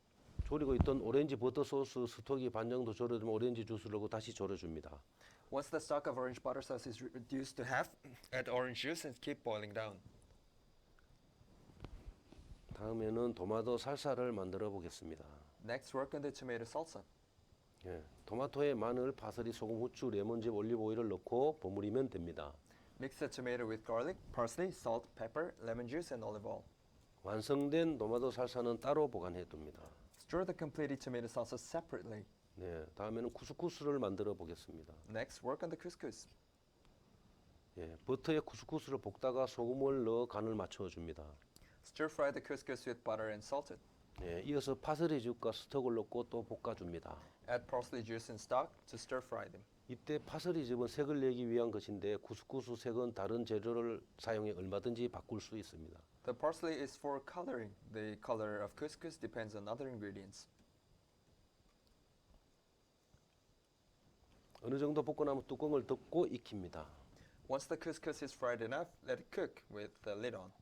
졸이고 있던 오렌지 버터 소스 스톡이 반 정도 졸여지면 오렌지 주스를 넣고 다시 졸여줍니다. Once the stock of orange butter sauce is reduced to half, add orange juice and keep boiling down. 다음에는 토마토 살사를 만들어 보겠습니다. Next, work on the tomato salsa. 예, 토마토에 마늘, 파슬리, 소금, 후추, 레몬즙, 올리브 오일을 넣고 버무리면 됩니다. Mix the tomato with garlic, parsley, salt, pepper, lemon juice, and olive oil. 완성된 토마토 살사는 따로 보관해 둡니다. Stir the completed tomato salsa separately. 네, 다음에는 쿠스쿠스를 만들어 보겠습니다. Next, work on the couscous. 예, 버터에 쿠스쿠스를 볶다가 소금을 넣어 간을 맞춰 줍니다. Stir fry the couscous with butter and salt it. 예, 이어서 파슬리즙과 스톡을 넣고 또 볶아 줍니다. Add parsley juice and stock to stir fry them. 이때 파슬리즙은 색을 내기 위한 것인데 쿠스쿠스 색은 다른 재료를 사용해 얼마든지 바꿀 수 있습니다. The parsley is for coloring. The color of couscous depends on other ingredients. 어느 정도 볶고 나면 뚜껑을 덮고 익힙니다. Once the couscous is fried enough, let it cook with the lid on.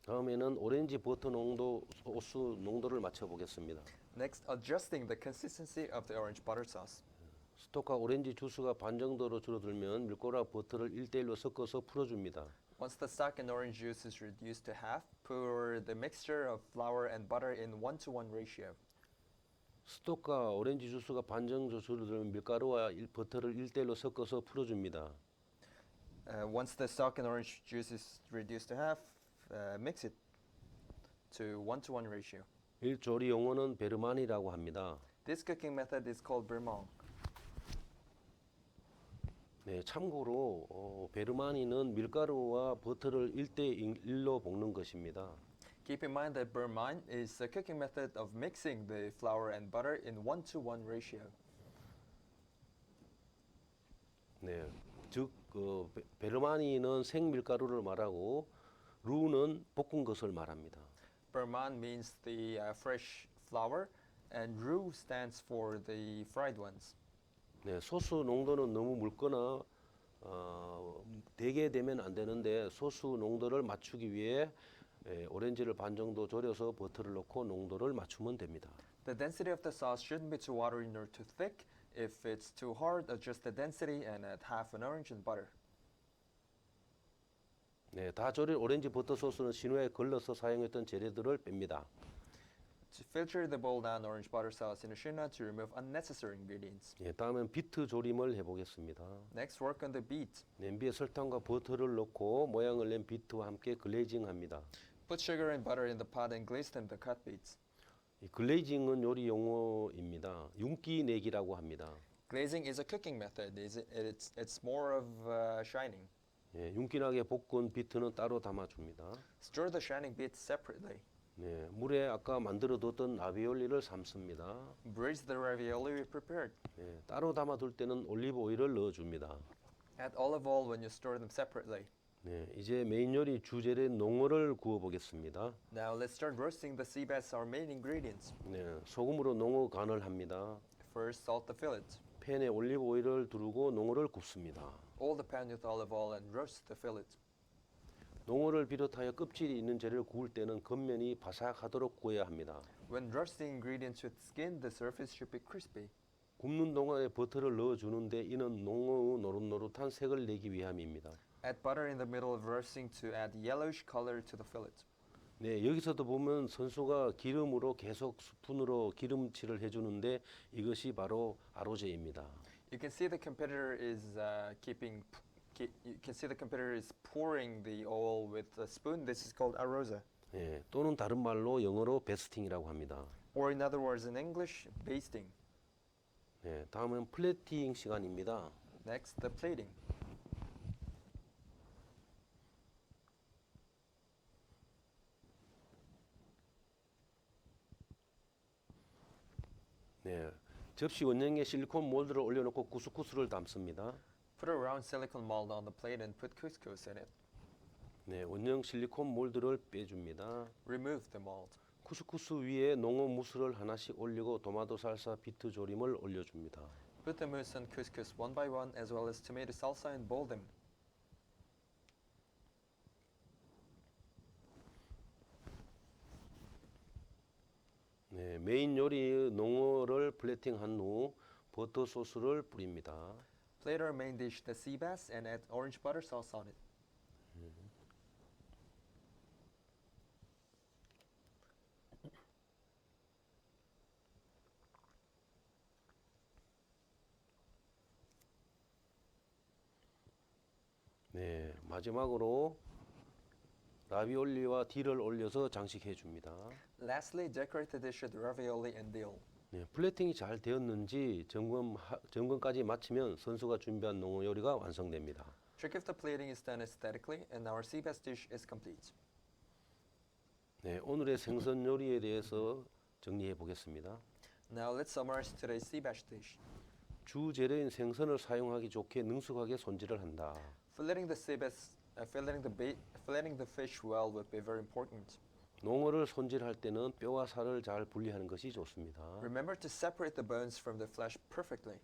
다음에는 오렌지 버터 농도, 소스 농도를 맞춰 보겠습니다. Next, adjusting the consistency of the orange butter sauce. 스톡과 오렌지 주스가 반 정도로 줄어들면 밀가루와 버터를 1대1로 섞어서 풀어줍니다. Once the stock and orange juice is reduced to half, pour the mixture of flour and butter in 1:1 ratio. 스톡과 오렌지 주스가 반 정도 줄어들면 밀가루와 버터를 1대1로 섞어서 풀어줍니다. Once the stock and orange juice is reduced to half, mix it to 1:1 ratio. 이 조리 용어는 베르만이라고 합니다. This cooking method is called Bermong. 네, 참고로 베르마니는 밀가루와 버터를 1대1로 볶는 것입니다. Keep in mind that Bermine is a cooking method of mixing the flour and butter in 1:1 ratio. 네, 즉 베르마니는 생밀가루를 말하고 루는 볶은 것을 말합니다. Bermane means the fresh flour, and roux stands for the fried ones. 네, 소스 농도는 너무 묽거나 되게 되면 안 되는데 소스 농도를 맞추기 위해 오렌지를 반 정도 졸여서 버터를 넣고 농도를 맞추면 됩니다. The density of the sauce shouldn't be too watery nor too thick. If it's too hard, adjust the density and add half an orange and butter. 네, 다 졸인 오렌지 버터 소스는 신호에 걸러서 사용했던 재료들을 뺍니다. To filter the boiled down orange butter sauce in a shina to remove unnecessary ingredients. 예, 다음은 비트 조림을 해보겠습니다. Next, work on the beet. 냄비에 설탕과 버터를 넣고 모양을 낸 비트와 함께 글레이징합니다. Put sugar and butter in the pot and glaze them the cut beets. 이 글레이징은 요리 용어입니다. 윤기 내기라고 합니다. Glazing is a cooking method. It's more of shining. 예, 윤기나게 볶은 비트는 따로 담아줍니다. Stir the shining beets separately. 네, 물에 아까 만들어뒀던 라비올리를 삶습니다. Braise the ravioli we prepared. 예, 따로 담아둘 때는 올리브 오일을 넣어줍니다. Add olive oil when you store them separately. 네, 이제 메인 요리 주재료인 농어를 구워보겠습니다. Now let's start roasting the sea bass, our main ingredients. 네, 소금으로 농어 간을 합니다. First, salt the fillet. 팬에 올리브 오일을 두르고 농어를 굽습니다. Oil the pan with olive oil and roast the fillet. 농어를 비롯하여 껍질이 있는 재료를 구울 때는 겉면이 바삭하도록 구워야 합니다. When roasting ingredients with skin, the surface should be crispy. 굽는 동안에 버터를 넣어주는데 이는 농어의 노릇노릇한 색을 내기 위함입니다. Add butter in the middle of roasting to add yellowish color to the fillet. 네, 여기서도 보면 선수가 기름으로 계속 스푼으로 기름칠을 해주는데 이것이 바로 아로제입니다. You can see the competitor is pouring the oil with a spoon. This is called arroza. 네, 또는 다른 말로 영어로 베스팅이라고 합니다. Or in other words in English, basting. 네, 다음은 플레이팅 시간입니다. Next, the plating. 네, 접시 원형에 실리콘 몰드를 올려놓고 쿠스쿠스를 담습니다. Put a round silicone mold on the plate and put couscous in it. 네, 원형 실리콘 몰드를 빼줍니다. Remove the mold. 쿠스쿠스 위에 농어 무스를 하나씩 올리고 토마토 살사 비트 조림을 올려줍니다. Put the mousse on couscous one by one, as well as tomato salsa, and boil them. 네, 메인 요리 농어를 플레이팅한 후 버터 소스를 뿌립니다. Plate our main dish, the sea bass, and add orange butter sauce on it. 마지막으로 라비올리와 딜을 올려서 장식해 줍니다. Lastly, decorate the dish with ravioli and dill. 네, 플레이팅이 잘 되었는지 점검까지 마치면 선수가 준비한 농어 요리가 완성됩니다. Check if the plating is done aesthetically and our sea bass dish is complete. 네, 오늘의 생선 요리에 대해서 정리해 보겠습니다. Now let's summarize today's sea bass dish. 주 재료인 생선을 사용하기 좋게 능숙하게 손질을 한다. Filleting the sea bass, filleting the fish well would be very important. 농어를 손질할 때는 뼈와 살을 잘 분리하는 것이 좋습니다. Remember to separate the bones from the flesh perfectly.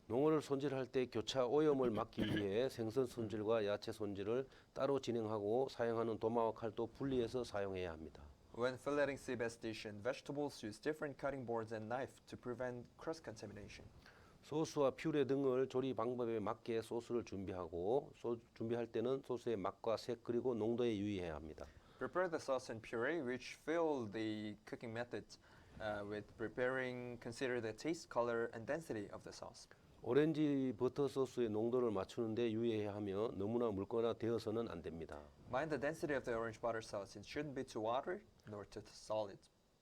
농어를 손질할 때 교차 오염을 막기 위해 생선 손질과 야채 손질을 따로 진행하고 사용하는 도마와 칼도 분리해서 사용해야 합니다. When filleting sea bass dish and vegetables, use different cutting boards and knife to prevent cross-contamination. 소스와 퓨레 등을 조리 방법에 맞게 소스를 준비하고 준비할 때는 소스의 맛과 색 그리고 농도에 유의해야 합니다. Prepare the sauce and puree, which fill the cooking method. With preparing, consider the taste, color, and density of the sauce. 오렌지 버터 소스의 농도를 맞추는데 유의해야 하며 너무나 묽거나 되어서는 안 됩니다. Mind the density of the orange butter sauce. It shouldn't be too watery nor too solid.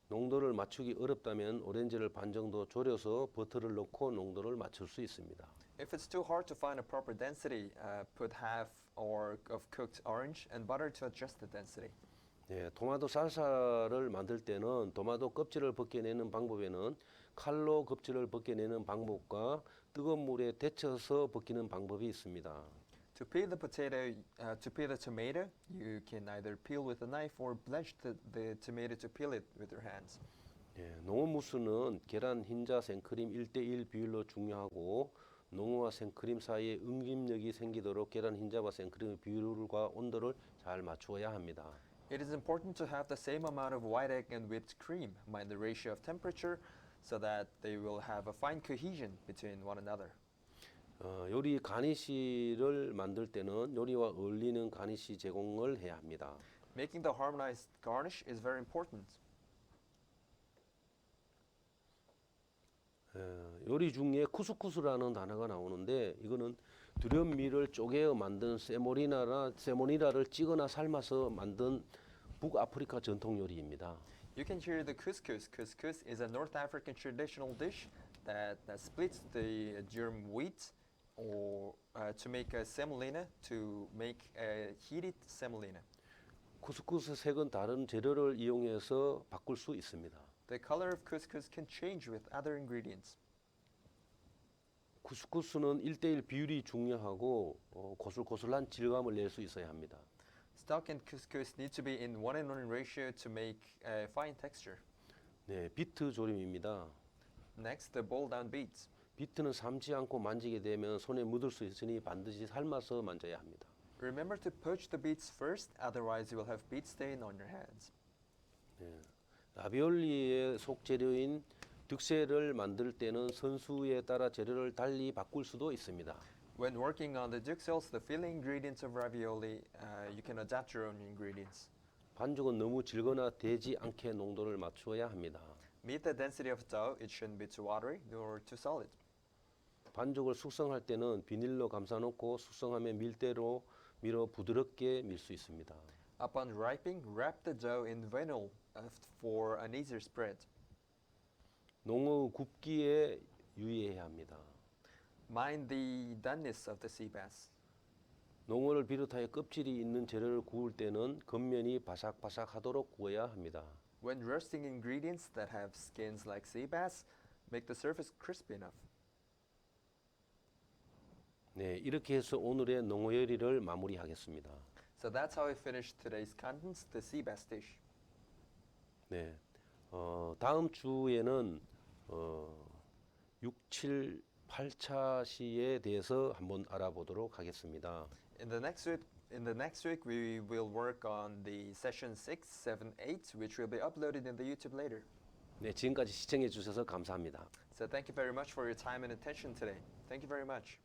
농도를 맞추기 어렵다면 오렌지를 반 정도 졸여서 버터를 넣고 농도를 맞출 수 있습니다. If it's too hard to find a proper density, put half or of cooked orange and butter to adjust the density. 네, 토마토 살사를 만들 때는 토마토 껍질을 벗겨내는 방법에는 칼로 껍질을 벗겨내는 방법과 뜨거운 물에 데쳐서 벗기는 방법이 있습니다. To peel the tomato, you can either peel with a knife or blanch the tomato to peel it with your hands. 네, 농어 무스는 계란, 흰자, 생크림 1대1 비율로 중요하고 농어와 생크림 사이에 응집력이 생기도록 계란, 흰자와 생크림의 비율과 온도를 잘 맞추어야 합니다. It is important to have the same amount of white egg and whipped cream. Mind the ratio of temperature so that they will have a fine cohesion between one another. 요리 가니쉬를 만들 때는 요리와 어울리는 가니쉬 제공을 해야 합니다. Making the harmonized garnish is very important. 요리 중에 쿠스쿠스라는 단어가 나오는데 이거는 두련미를 쪼개어 만든 세모니라를 찌거나 삶아서 만든 북아프리카 전통 요리입니다. You can hear the couscous. Couscous is a North African traditional dish that splits the durum wheat or to make a semolina, to make a heated semolina. 쿠스쿠스 색은 다른 재료를 이용해서 바꿀 수 있습니다. The color of couscous can change with other ingredients. 쿠스쿠스는 1대1 비율이 중요하고 고슬고슬한 질감을 낼 수 있어야 합니다. Stock and couscous need to be in 1:1 ratio to make a fine texture. 네, 비트 조림입니다. Next, the boil down beets. 비트는 삶지 않고 만지게 되면 손에 묻을 수 있으니 반드시 삶아서 만져야 합니다. Remember to poach the beets first, otherwise you will have beet stain on your hands. 네, 라비올리의 속재료인 득새를 만들 때는 선수에 따라 재료를 달리 바꿀 수도 있습니다. When working on the duxelles, the filling ingredients of ravioli, you can adapt your own ingredients. 반죽은 너무 질거나 되지 않게 농도를 맞추어야 합니다. Meet the density of dough. It shouldn't be too watery nor too solid. 반죽을 숙성할 때는 비닐로 감싸놓고 숙성하면 밀대로 밀어 부드럽게 밀 수 있습니다. Upon ripening, wrap the dough in vinyl for an easier spread. 농어 굽기에 유의해야 합니다. Mind the doneness of the sea bass. 농어를 비롯하여 껍질이 있는 재료를 구울 때는 겉면이 바삭바삭하도록 구워야 합니다. When roasting ingredients that have skins like sea bass, make the surface crispy enough. 네, 이렇게 해서 오늘의 농어 요리를 마무리하겠습니다. So that's how I finished today's contents, the sea bass dish. 네, 다음 주에는 6, 7, 8차 시에 대해서 한번 알아보도록 하겠습니다. In the next week, we will work on the session 6, 7, 8, which will be uploaded in the YouTube later. 네, 지금까지 시청해 주셔서 감사합니다. So thank you very much for your time and attention today. Thank you very much.